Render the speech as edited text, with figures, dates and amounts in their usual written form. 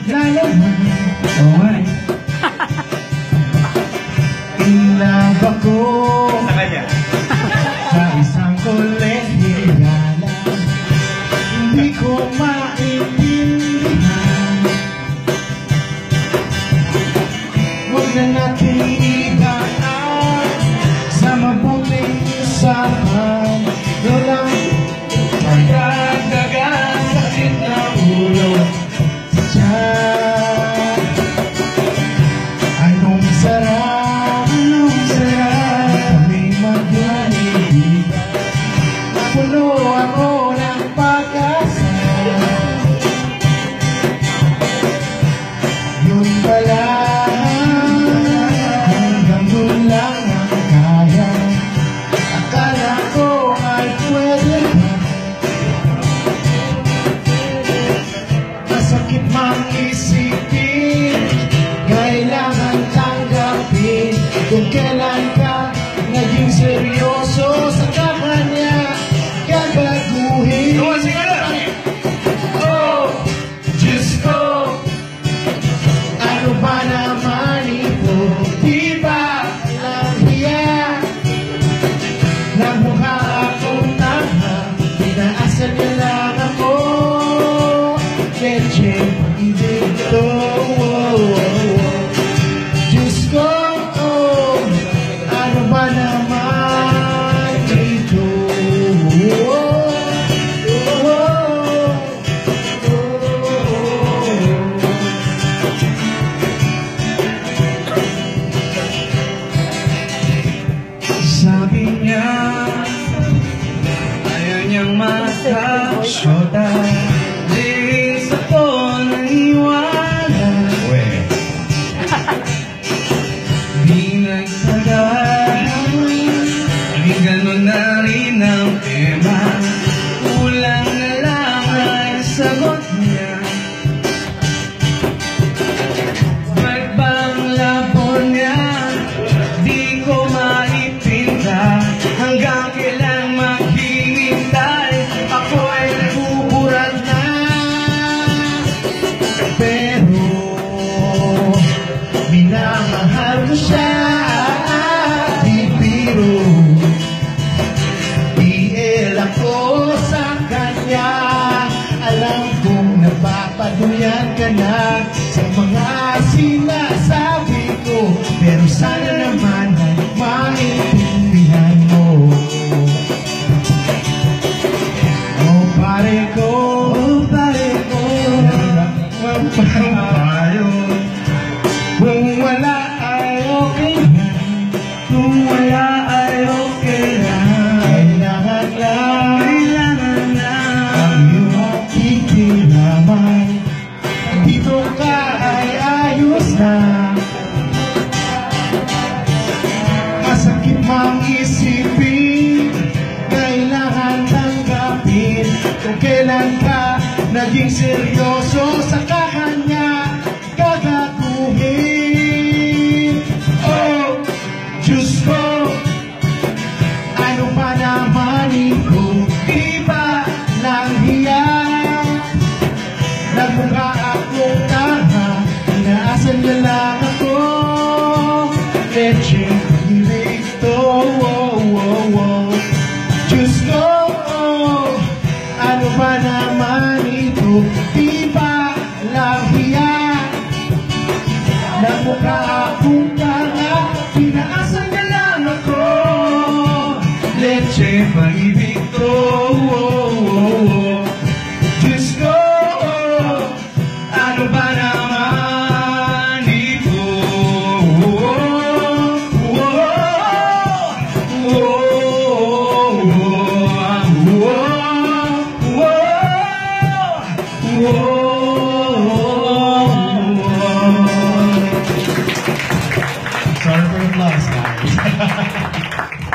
lalaman. Oo nga eh. In love ako Sa kanya. sa isang kolehiyala. Hindi ko maintindihan. Huwag na natin igaan sa mabuting usapan. Walang magdagdagan sakit ng ulo. Sadya, anong sarap kami mag-iibigan. Napuno ako ng pag-asa. Yun pala, hanggang doon lang ang kaya. Akala ko ay pwede na. Masakit mang isipin, kailangan tanggapin. Kung kailan ka naging seryoso sa kanya, gagaguhin. Oh, Diyos ko, ano ba naman ito? Di ba lang hiya? Namukha akong tanga, pinaasan niya lang ako. Leche, pag-ibig ito. Diyos ko, ano ba naman ito? Sabi niya, ayaw niyang makasyota. Di sa to naniwala. Di nagtagal, di ganun na rin ang tema. Kulang na lang ang sagot niya. Ba't bang labon niya? Di ko maipinta. Hanggang kailan maghihintay? Ako ay nagbuburat na. Pero minamahal ko siya. Di biro, iel ako sa kanya. Alam kong napapaduyan ka na sa mga sinasabi ko, pero sana naman ay maintindihan mo. Oh pare ko, magpapayo. Kung wala ay okay na, kung wala ay okay na. Kailangan lang ang iyong ikilaman. Dito ka ay ayos na. Masakit mang isipin, kailangan tanggapin. Kung kailan ka naging seryoso sa kanya, gagaguhin. Oh, Diyos ko, ano pa naman ito? Di ba lang hiya? Nagmukha akong tanga, inaasan niya lang ako. Leche, pag-ibig ito. Diyos ko, ano ba naman ito? Di ba lang hiya? Nagmukha akong tanga, pinaasan niya lang ako. Leche, pag-ibig